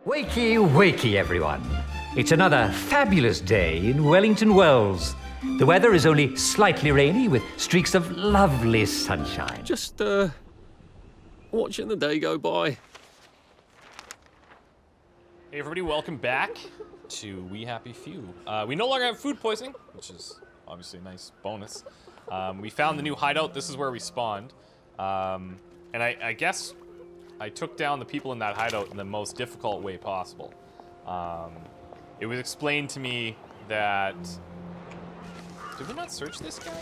Wakey, wakey, everyone. It's another fabulous day in Wellington Wells. The weather is only slightly rainy with streaks of lovely sunshine. Just, watching the day go by. Hey everybody, welcome back to We Happy Few. We no longer have food poisoning, which is obviously a nice bonus. We found the new hideout. This is where we spawned. And I guess I took down the people in that hideout in the most difficult way possible. It was explained to me that... Did we not search this guy?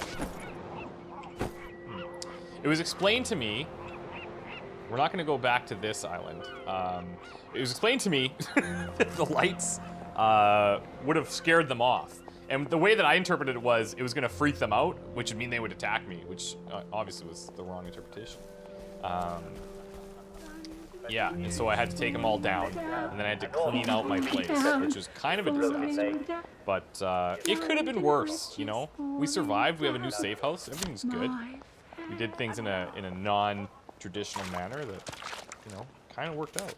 It was explained to me... We're not going to go back to this island. It was explained to me that the lights would have scared them off. And the way that I interpreted it was going to freak them out, which would mean they would attack me, which obviously was the wrong interpretation. Yeah, and so I had to take them all down, and then I had to clean out my place, which was kind of a disaster. But it could have been worse, you know? We survived, we have a new safe house, everything's good. We did things in a non-traditional manner that, you know, kind of worked out.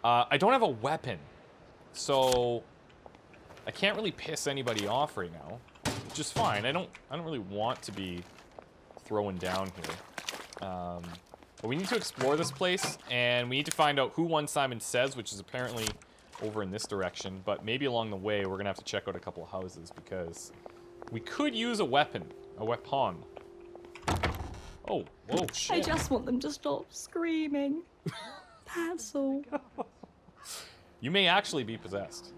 I don't have a weapon, so I can't really piss anybody off right now, which is fine. I don't really want to be throwing down here. But we need to explore this place, and we need to find out who won Simon Says, which is apparently over in this direction. But maybe along the way, we're gonna have to check out a couple of houses because we could use a weapon, a weapon. Oh, whoa, shit! I just want them to stop screaming. That's all. You may actually be possessed.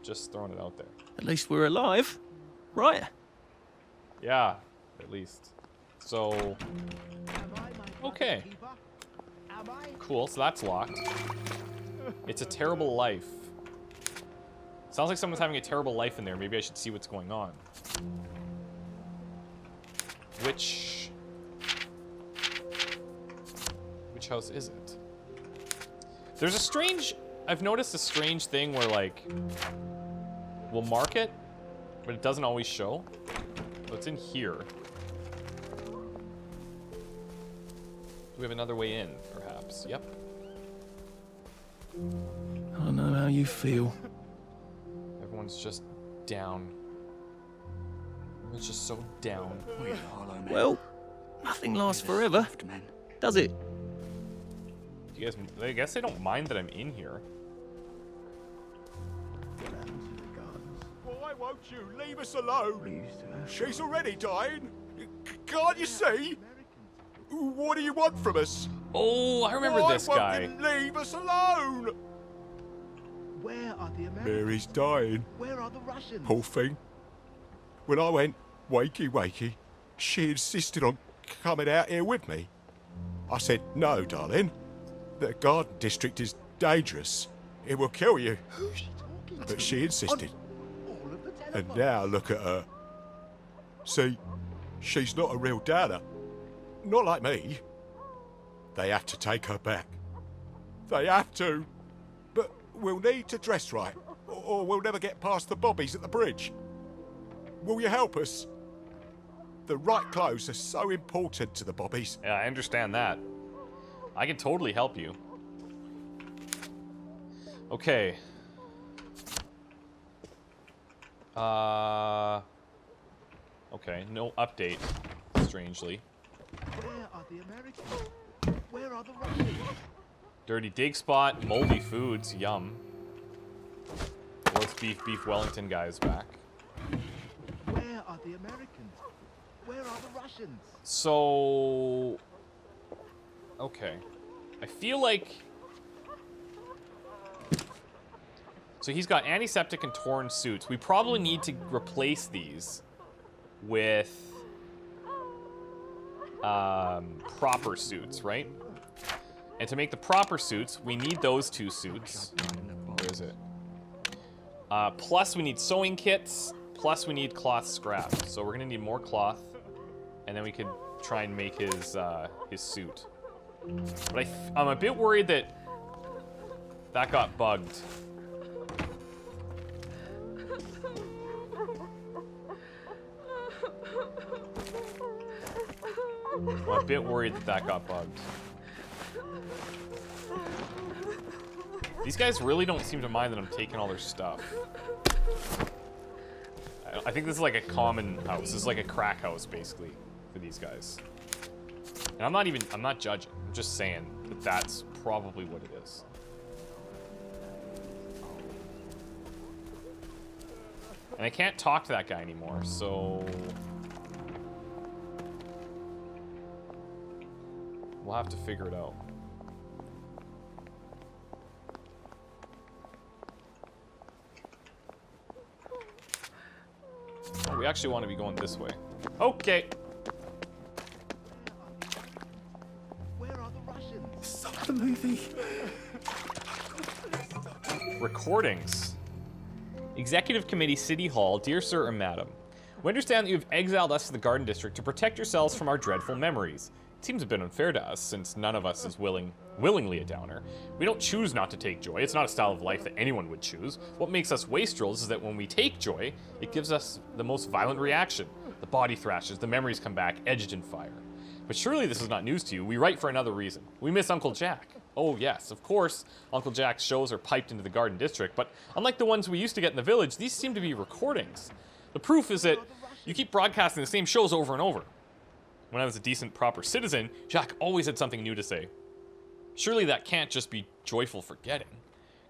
Just throwing it out there. At least we're alive, right? Yeah, at least. So, okay. Cool, so that's locked. It's a terrible life. Sounds like someone's having a terrible life in there. Maybe I should see what's going on. Which house is it? There's a strange... I've noticed a strange thing where, like, we'll mark it, but it doesn't always show. So it's in here. Do we have another way in, perhaps? Yep. I know how you feel. Everyone's just down. Everyone's just so down. Well, nothing lasts forever, does it? You guys, I guess they don't mind that I'm in here. Why won't you leave us alone? She's already dying. Can't you see? What do you want from us? Oh, I remember this guy. Why won't you leave us alone? Where are the Americans? Mary's dying. Where are the Russians? Poor thing. When I went wakey wakey, she insisted on coming out here with me. I said, no, darling. The garden district is dangerous. It will kill you. Who's she talking to? But she insisted. All of the And telephone. now look at her. See, she's not a real downer. Not like me. They have to take her back. They have to. But we'll need to dress right, or we'll never get past the bobbies at the bridge. Will you help us? The right clothes are so important to the bobbies. Yeah, I understand that. I can totally help you. Okay. Okay, no update, strangely. Where are the Americans? Where are the Russians? Dirty dig spot, moldy foods, yum. Roast beef Wellington guy is back. Where are the Americans? Where are the Russians? So... Okay. I feel like... So he's got antiseptic and torn suits. We probably need to replace these with proper suits, right? And to make the proper suits, we need those two suits. Where is it? Plus we need sewing kits, plus we need cloth scrap. So we're gonna need more cloth, and then we could try and make his suit. But I'm a bit worried that got bugged. I'm a bit worried that got bugged. These guys really don't seem to mind that I'm taking all their stuff. I think this is like a common house. This is like a crack house, basically, for these guys. And I'm not judging. I'm just saying that that's probably what it is. And I can't talk to that guy anymore, so... we'll have to figure it out. Oh, we actually want to be going this way. Okay. Where are the Russians? Stop the movie. Recordings. Executive Committee, City Hall, dear sir and madam. We understand that you have exiled us to the Garden District to protect yourselves from our dreadful memories. It seems a bit unfair to us, since none of us is willingly a downer. We don't choose not to take joy. It's not a style of life that anyone would choose. What makes us wastrels is that when we take joy, it gives us the most violent reaction. The body thrashes, the memories come back, edged in fire. But surely this is not news to you. We write for another reason. We miss Uncle Jack. Oh yes, of course, Uncle Jack's shows are piped into the Garden District, but unlike the ones we used to get in the village, these seem to be recordings. The proof is that you keep broadcasting the same shows over and over. When I was a decent, proper citizen, Jack always had something new to say. Surely that can't just be joyful forgetting.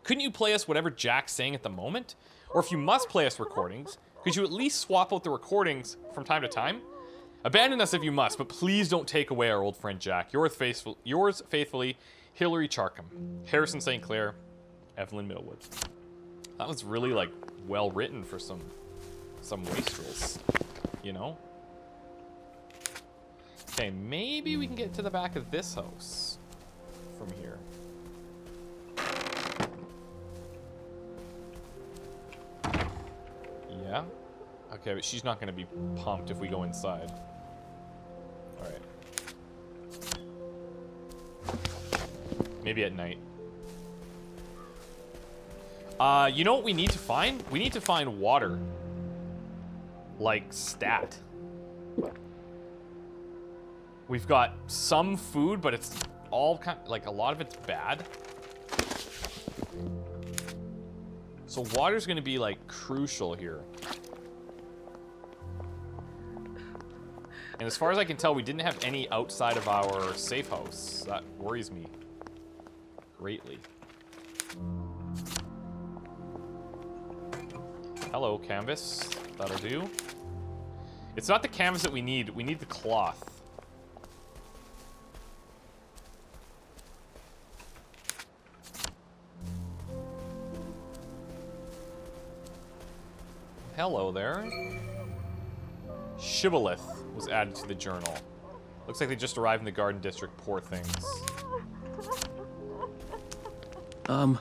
Couldn't you play us whatever Jack's saying at the moment? Or if you must play us recordings, could you at least swap out the recordings from time to time? Abandon us if you must, but please don't take away our old friend Jack. Yours faithfully, Hillary Charkham, Harrison St. Clair, Evelyn Millwood. That was really, like, well written for some wastrels, you know? Okay, maybe we can get to the back of this house from here. Yeah. Okay, but she's not going to be pumped if we go inside. All right. Maybe at night. You know what we need to find? We need to find water. Like, stat. We've got some food, but it's all kind of, like, a lot of it's bad. So water's gonna be, like, crucial here. And as far as I can tell, we didn't have any outside of our safe house. That worries me greatly. Hello, canvas. That'll do. It's not the canvas that we need. We need the cloth. Hello there. Shibboleth was added to the journal. Looks like they just arrived in the Garden District. Poor things. Are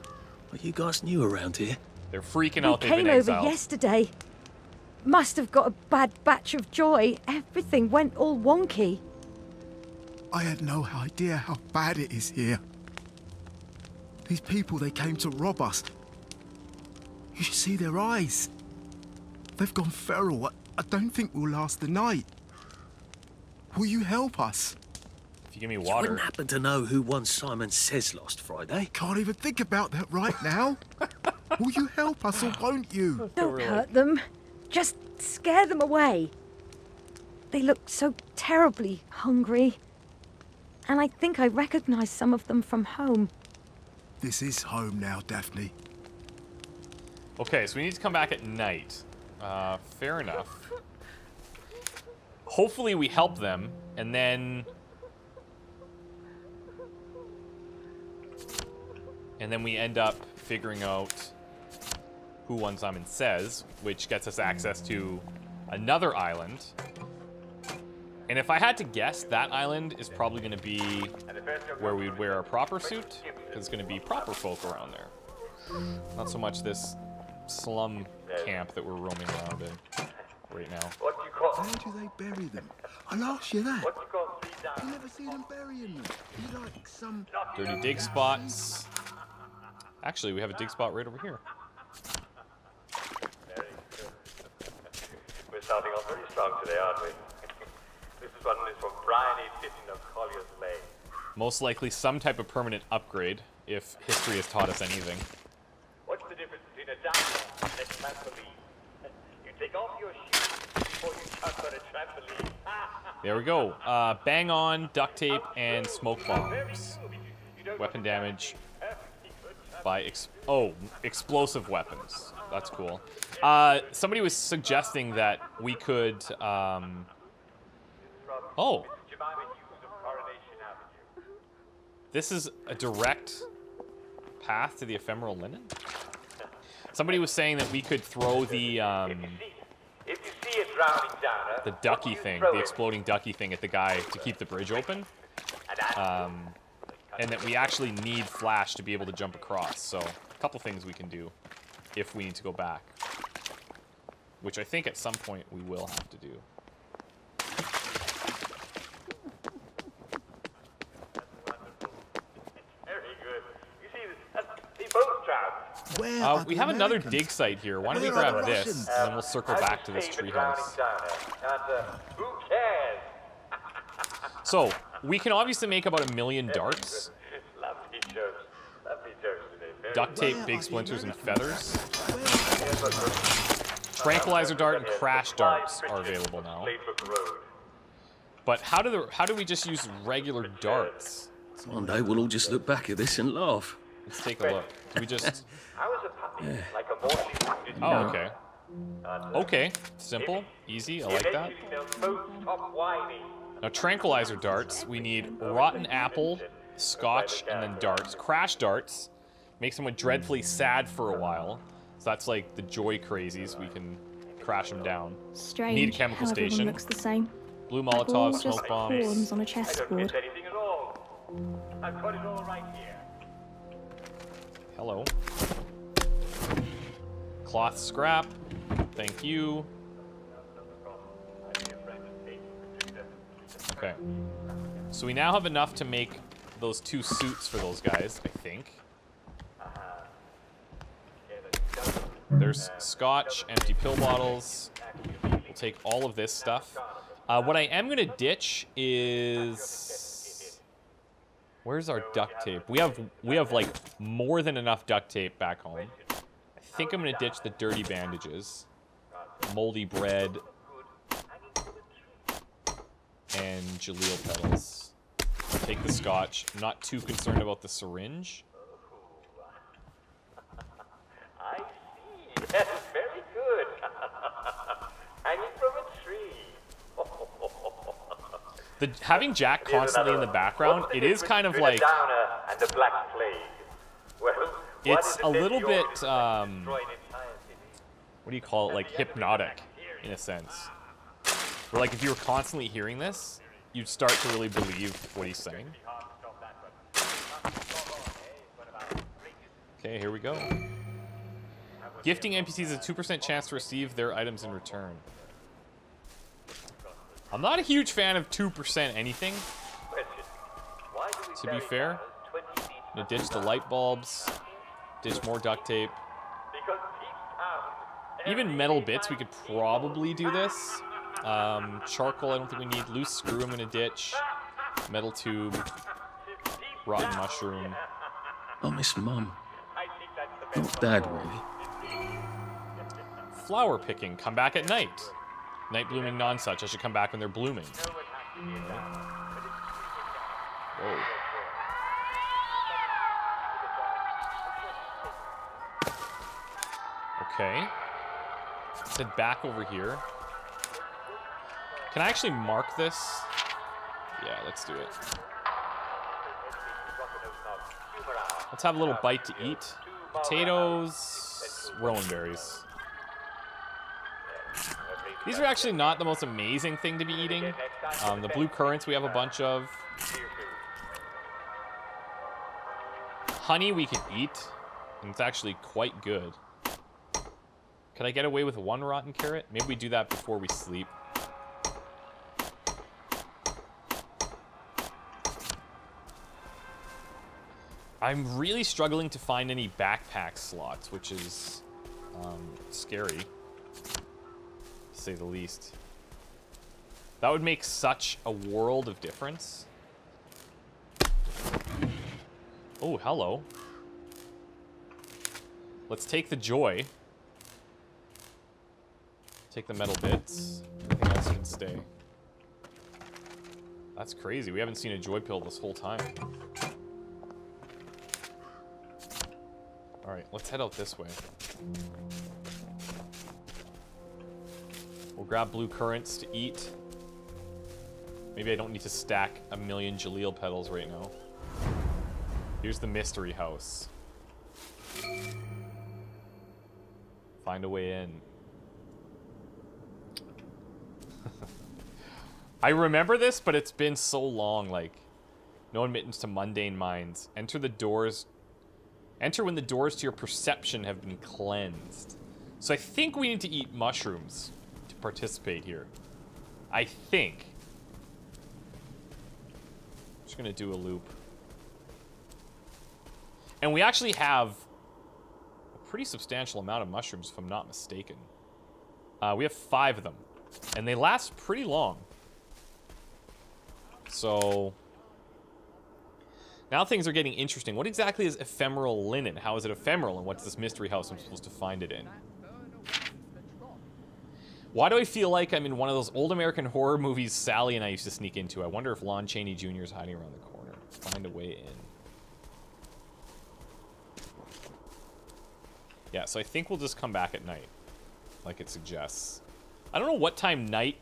you guys new around here? They're freaking out. We They've been came over exiled. yesterday. Must have got a bad batch of joy. Everything went all wonky. I had no idea how bad it is here. These people, they came to rob us. You should see their eyes. They've gone feral. I don't think we'll last the night. Will you help us? If you give me You water. wouldn't happen to know who won Simon Says last Friday? Can't even think about that right now. Will you help us or won't you? Don't hurt them. Just scare them away. They look so terribly hungry. And I think I recognize some of them from home. This is home now, Daphne. Okay, so we need to come back at night. Fair enough. Hopefully we help them, and then we end up figuring out who won Simon Says, which gets us access to another island. And if I had to guess, that island is probably going to be where we'd wear our proper suit. There's going to be proper folk around there. Not so much this slum camp that we're roaming around in right now. Where do they bury them? I'll ask you that. You never see them burying them. You like some... Dirty dig spots. Actually, we have a dig spot right over here. We're starting off very strong today, aren't we? This one is from Brian E. Fitton of Collier's Lane. Most likely some type of permanent upgrade. if history has taught us anything. What's the difference between a diner and a trampoline? You take off your shoes before you jump on a trampoline. There we go. Bang on, duct tape, and smoke bombs. Weapon damage by explosive weapons. That's cool. Somebody was suggesting that we could. Oh, this is a direct path to the ephemeral linen. Somebody was saying that we could throw the If you see it drowning down, the ducky thing, the exploding ducky thing at the guy to keep the bridge open. And that we actually need flash to be able to jump across. So, a couple things we can do if we need to go back. Which I think at some point we will have to do. very good. You see, they both drowned. Where are We the have another Americans? dig site here. Why don't we Where are grab the this, Russians? and then we'll circle back to this Save the drowning treehouse. downer. And who cares? So, we can obviously make about 1 million darts. Lovely jokes. Lovely jokes today. Very Duct tape, Where are big the splinters, and Americans? feathers. Tranquilizer dart and crash darts are available now. Playbook Road. But how do we just use regular darts? One day we'll all just look back at this and laugh. Let's take a look. Do we just... How is a puppy? Like a morphine? Oh, okay. Okay. Simple. Easy. I like that. They'll both stop whining. Now, tranquilizer darts, we need rotten apple, scotch, and then darts. Crash darts make someone dreadfully sad for a while. So that's like the joy crazies. We can crash them down. Strange. Need a chemical how everyone station. looks the same. Blue Like all Molotov, just smoke bombs. pawns on a I don't miss chessboard. anything at all. I've got it all right here. Hello. Cloth scrap. Thank you. Okay. So we now have enough to make those 2 suits for those guys, I think. There's scotch, empty pill bottles. We'll take all of this stuff. What I am going to ditch is... Where's our duct tape? We have like more than enough duct tape back home. I think I'm going to ditch the dirty bandages. Moldy bread. And jaleel petals. Take the scotch. I'm not too concerned about the syringe. I see. That's very good. Hanging from a tree. Having Jack constantly in the background, it is kind of like... A downer and the Black Plague. Well, what It's is it a that little you're bit, destroying entire city? what do you call it? Like hypnotic, in a sense. Where like if you were constantly hearing this, you'd start to really believe what he's saying. Okay, here we go. Gifting NPCs a 2% chance to receive their items in return. I'm not a huge fan of 2% anything, Why do we to be carry fair. downers 20 feet I'm gonna ditch the light bulbs, ditch more duct tape. because deep down, Even metal bits, we could probably do this. Charcoal, I don't think we need. Loose screw, I'm gonna ditch. Metal tube. Rotten mushroom. I miss Mum. I think that's the Not Dad, really. Flower picking, come back at night. Night blooming non-such, I should come back when they're blooming. Whoa. Okay. Let's head back over here. Can I actually mark this? Yeah, let's do it. Let's have a little bite to eat. Potatoes, rowan berries. These are actually not the most amazing thing to be eating. The blue currants we have a bunch of. Honey we can eat, and it's actually quite good. Could I get away with 1 rotten carrot? Maybe we do that before we sleep. I'm really struggling to find any backpack slots, which is scary, to say the least. That would make such a world of difference. Oh, hello. Let's take the joy. Take the metal bits. Everything else can stay. That's crazy. We haven't seen a joy pill this whole time. Alright, let's head out this way. We'll grab blue currants to eat. Maybe I don't need to stack a million Jaleel petals right now. Here's the mystery house. Find a way in. I remember this, but it's been so long, like, no admittance to mundane minds. Enter the doors. Enter when the doors to your perception have been cleansed. So I think we need to eat mushrooms to participate here. I think. I'm just gonna do a loop. And we actually have a pretty substantial amount of mushrooms, if I'm not mistaken. We have 5 of them, and they last pretty long. So now things are getting interesting. What exactly is ephemeral linen? How is it ephemeral, and what's this mystery house I'm supposed to find it in? Why do I feel like I'm in one of those old American horror movies Sally and I used to sneak into? I wonder if Lon Chaney Jr. is hiding around the corner. Find a way in. Yeah, so I think we'll just come back at night, like it suggests. I don't know what time night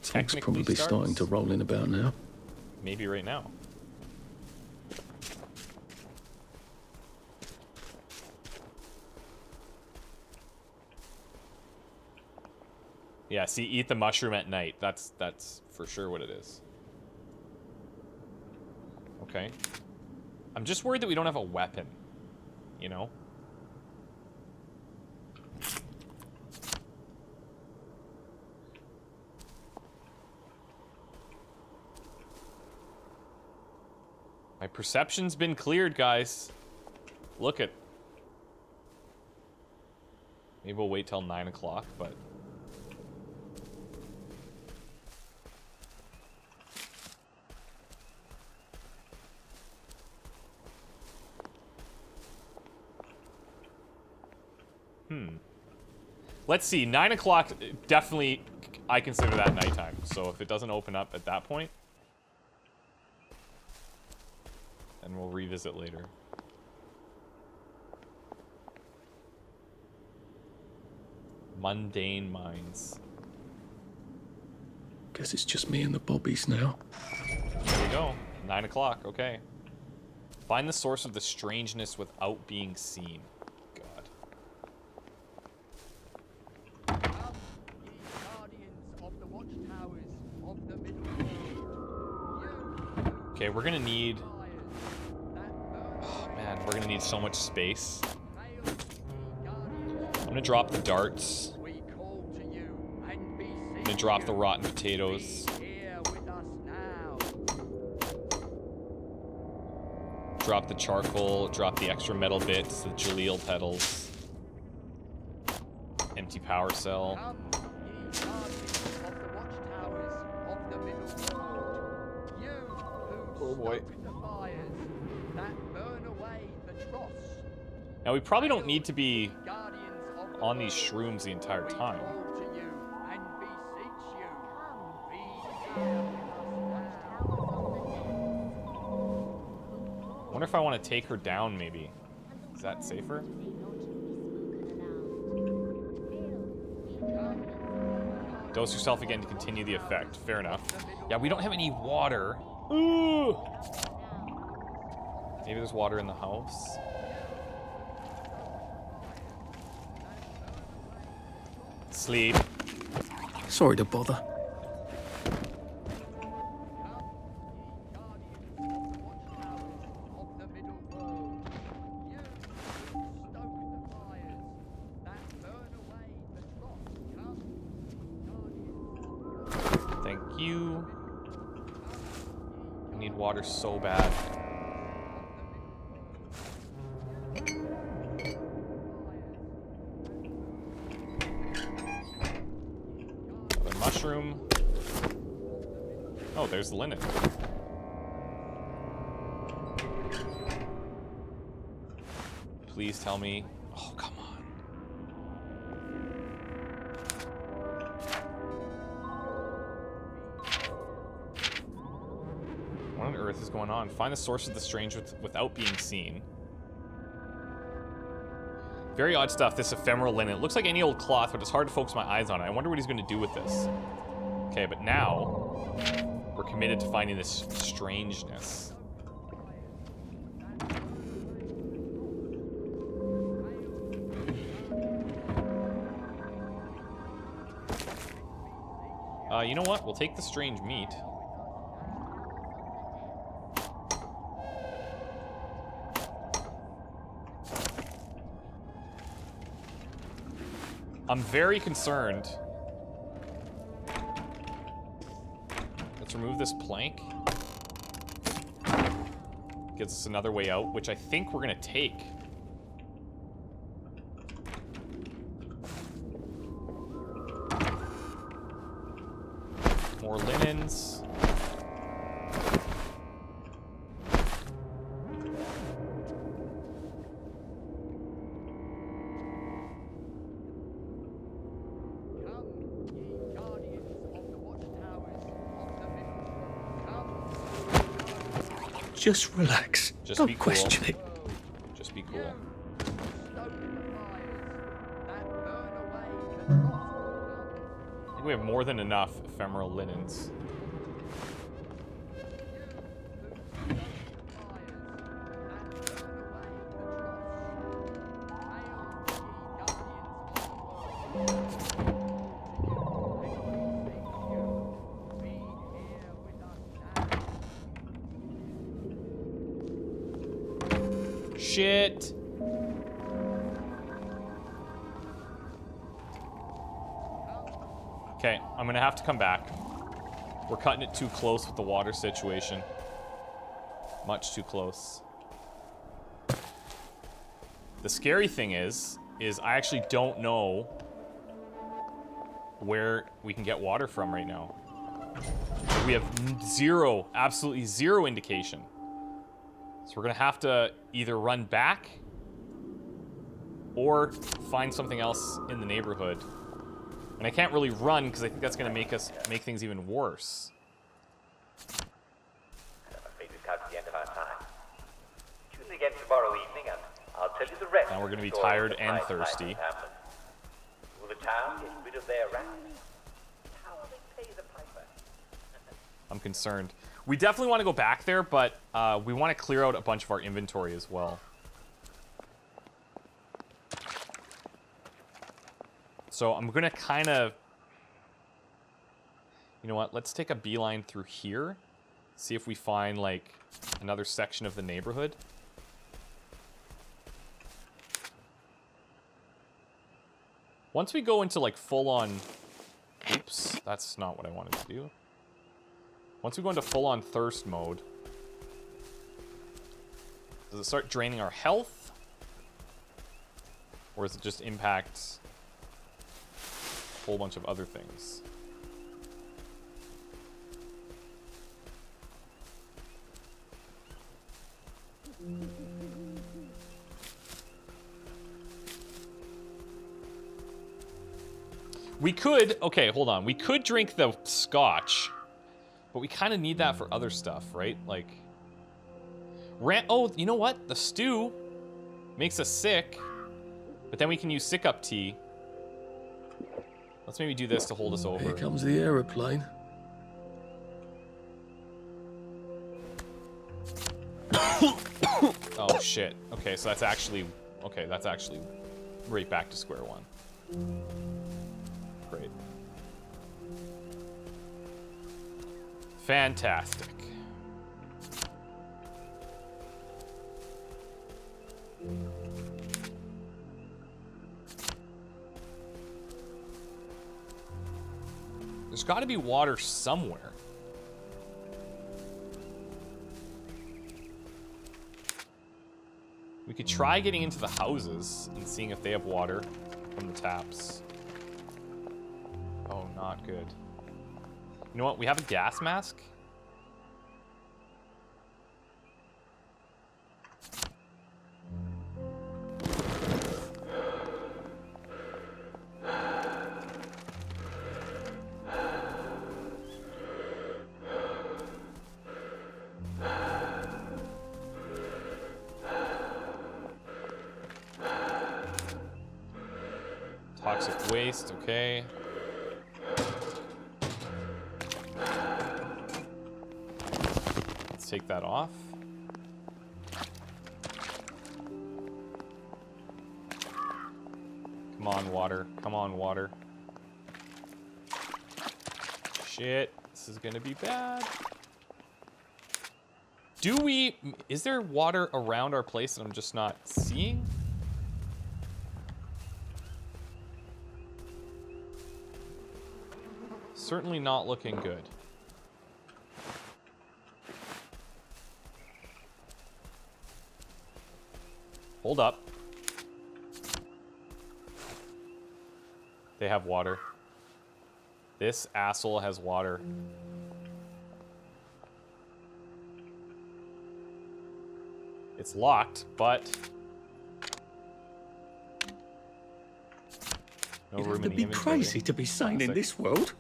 Fog's probably starting to roll in about now. Maybe right now. Yeah, see, eat the mushroom at night. That's for sure what it is. Okay. I'm just worried that we don't have a weapon, you know? My perception's been cleared, guys. Look at. Maybe we'll wait till 9 o'clock, but. Let's see. 9 o'clock, definitely, I consider that nighttime. So if it doesn't open up at that point, then we'll revisit later. Mundane minds. Guess it's just me and the bobbies now. There we go. 9 o'clock. Okay. Find the source of the strangeness without being seen. Okay, we're gonna need... Oh, man, we're gonna need so much space. I'm gonna drop the darts. I'm gonna drop the rotten potatoes. Drop the charcoal, drop the extra metal bits, the Jaleel petals. Empty power cell. Oh boy. Now we probably don't need to be on these shrooms the entire time. I wonder if I want to take her down, maybe. Is that safer? Dose yourself again to continue the effect. Fair enough. Yeah, we don't have any water. Ooh. Maybe there's water in the house. Sleep. Sorry to bother. Thank you. I need water so bad. Another mushroom. Oh, there's linen. please tell me? Oh, come on. What on earth is going on? Find the source of the strange without being seen. Very odd stuff, this ephemeral linen. It looks like any old cloth, but it's hard to focus my eyes on it. I wonder what he's going to do with this. Okay, but now we're committed to finding this strangeness. You know what? We'll take the strange meat. I'm very concerned. Let's remove this plank. Gives us another way out, which I think we're gonna take. More linens. Just relax. Just Don't be cool. question it. Just be cool. I think we have more than enough ephemeral linens. Shit. Okay, I'm gonna have to come back. We're cutting it too close with the water situation. Much too close. The scary thing is I actually don't know where we can get water from right now. We have zero, absolutely zero indication. So we're gonna have to either run back or find something else in the neighborhood. And I can't really run because I think that's gonna make things even worse. I'm afraid we've come to the end of our time. Tune in again tomorrow evening and I'll tell you the rest. Now we're gonna be of the story tired of the and five thirsty. inhabitants. Will the town get rid of their rats? How will they pay the piper? I'm concerned. We definitely want to go back there, but we want to clear out a bunch of our inventory as well. So I'm going to kind of... You know what? Let's take a beeline through here. See if we find, like, another section of the neighborhood. Once we go into, like, full-on... Oops, that's not what I wanted to do. Once we go into full-on thirst mode, does it start draining our health? Or does it just impact a whole bunch of other things? We could, okay, hold on. We could drink the scotch. But we kind of need that for other stuff, right? Like, oh, you know what? The stew makes us sick, but then we can use sick-up tea. Let's maybe do this to hold us over. Here comes the aeroplane. Oh, shit. Okay, so that's actually right back to square one. Great. Fantastic. There's got to be water somewhere. We could try getting into the houses and seeing if they have water from the taps. Oh, not good. You know what? We have a gas mask. Toxic waste, okay. Let's take that off. Come on, water. Come on, water. Shit. This is gonna be bad. Do we... Is there water around our place that I'm just not seeing? Certainly not looking good. Hold up. They have water. This asshole has water. It's locked, but no room in the inventory. You'd be crazy to be sane in this world.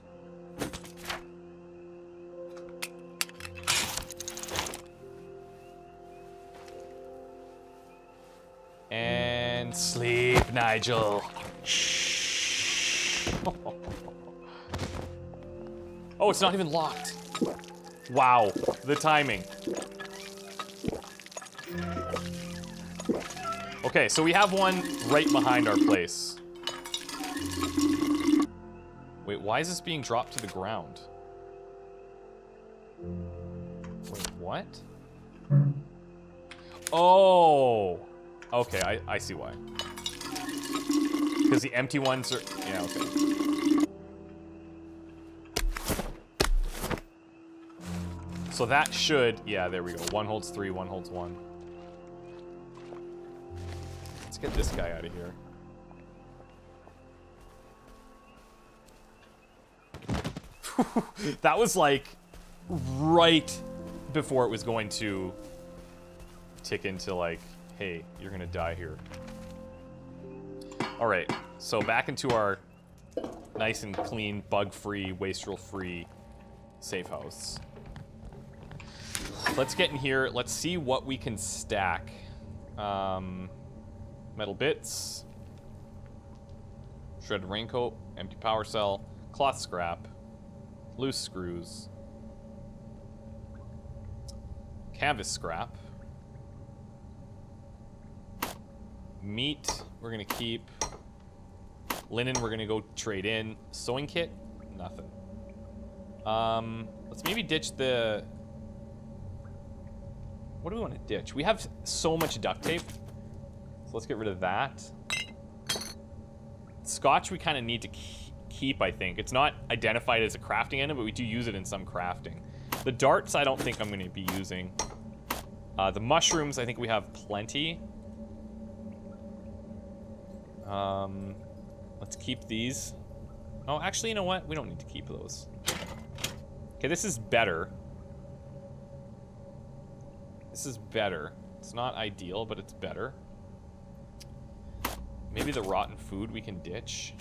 And sleep, Nigel. Oh, it's not even locked. Wow, the timing. Okay, so we have one right behind our place. Wait, why is this being dropped to the ground? Wait, what? Oh! Okay, I see why. Because the empty ones are... Yeah, okay. So that should... Yeah, there we go. One holds 3, one holds 1. Let's get this guy out of here. That was like right before it was going to tick into like, hey, you're gonna die here. All right, so back into our nice and clean, bug-free, wastrel-free safe house. Let's get in here. Let's see what we can stack. Metal bits, shredded raincoat, empty power cell, cloth scrap, loose screws, canvas scrap, meat we're gonna keep, linen we're gonna go trade in, sewing kit, nothing. Let's maybe ditch the... What do we want to ditch? We have so much duct tape. So let's get rid of that. Scotch we kind of need to keep, I think. It's not identified as a crafting item, but we do use it in some crafting. The darts I don't think I'm going to be using. The mushrooms I think we have plenty. Let's keep these. Oh, actually, you know what? We don't need to keep those. Okay, this is better. This is better. It's not ideal, but it's better. Maybe the rotten food we can ditch.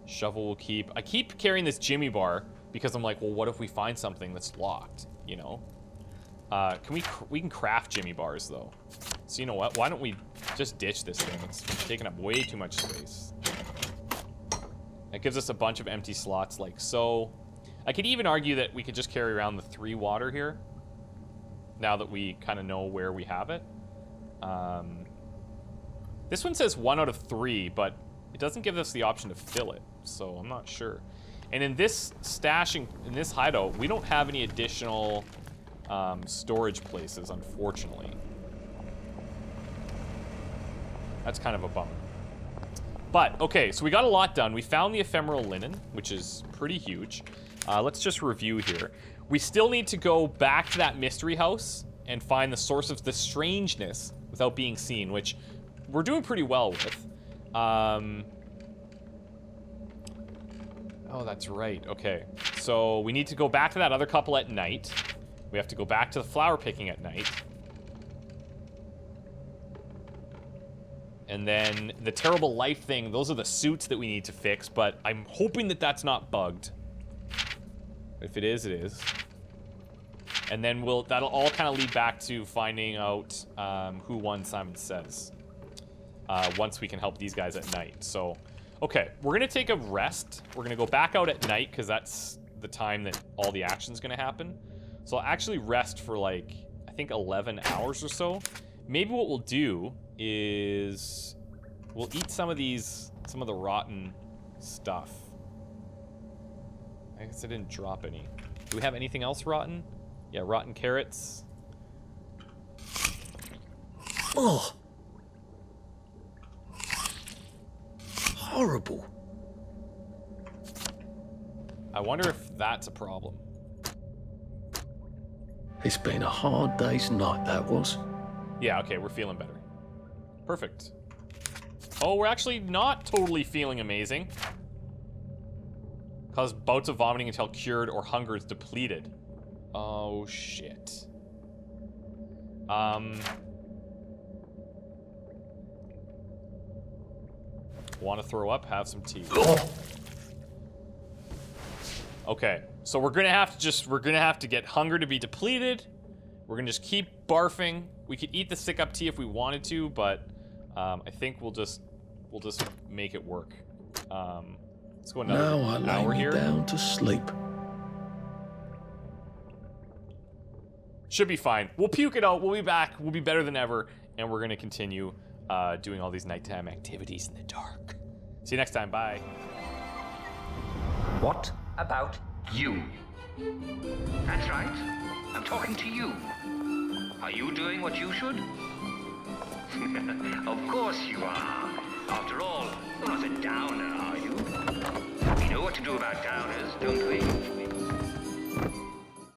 Shovel will keep. I keep carrying this Jimmy bar because I'm like, well, what if we find something that's locked, you know? We can craft Jimmy bars though. So you know what? Why don't we just ditch this thing? It's taking up way too much space. It gives us a bunch of empty slots like so. I could even argue that we could just carry around the 3 water here. Now that we kind of know where we have it. This one says 1 out of 3, but it doesn't give us the option to fill it. So I'm not sure. And in this stashing, in this hideout, we don't have any additional storage places, unfortunately. That's kind of a bummer. But, okay, so we got a lot done. We found the ephemeral linen, which is pretty huge. Let's just review here. We still need to go back to that mystery house and find the source of the strangeness without being seen, which we're doing pretty well with. Oh, that's right. Okay. So we need to go back to that other couple at night. We have to go back to the flower picking at night. And then the terrible life thing, those are the suits that we need to fix, but I'm hoping that that's not bugged. If it is, it is. And then that'll all kind of lead back to finding out who won Simon Says. once we can help these guys at night. So, okay, we're gonna take a rest. We're gonna go back out at night because that's the time that all the action's gonna happen. So I'll actually rest for like, I think 11 hours or so. Maybe what we'll do is we'll eat some of the rotten stuff. I guess I didn't drop any. Do we have anything else rotten? Yeah, rotten carrots. Oh! Horrible. I wonder if that's a problem. It's been a hard day's night, that was. Yeah, okay, we're feeling better. Perfect. Oh, we're actually not totally feeling amazing. Cause bouts of vomiting until cured or hunger is depleted. Oh, shit. Want to throw up? Have some tea. Okay, so we're gonna have to get hunger to be depleted. We're gonna just keep barfing. We could eat the stick up tea if we wanted to, but I think we'll just make it work. Let's go another hour here. Down to sleep. Should be fine. We'll puke it out. We'll be back. We'll be better than ever, and we're gonna continue doing all these nighttime activities in the dark. See you next time. Bye. What about you? That's right. I'm talking to you. Are you doing what you should? Of course you are. After all, you're not a downer, are you? We know what to do about downers, don't we?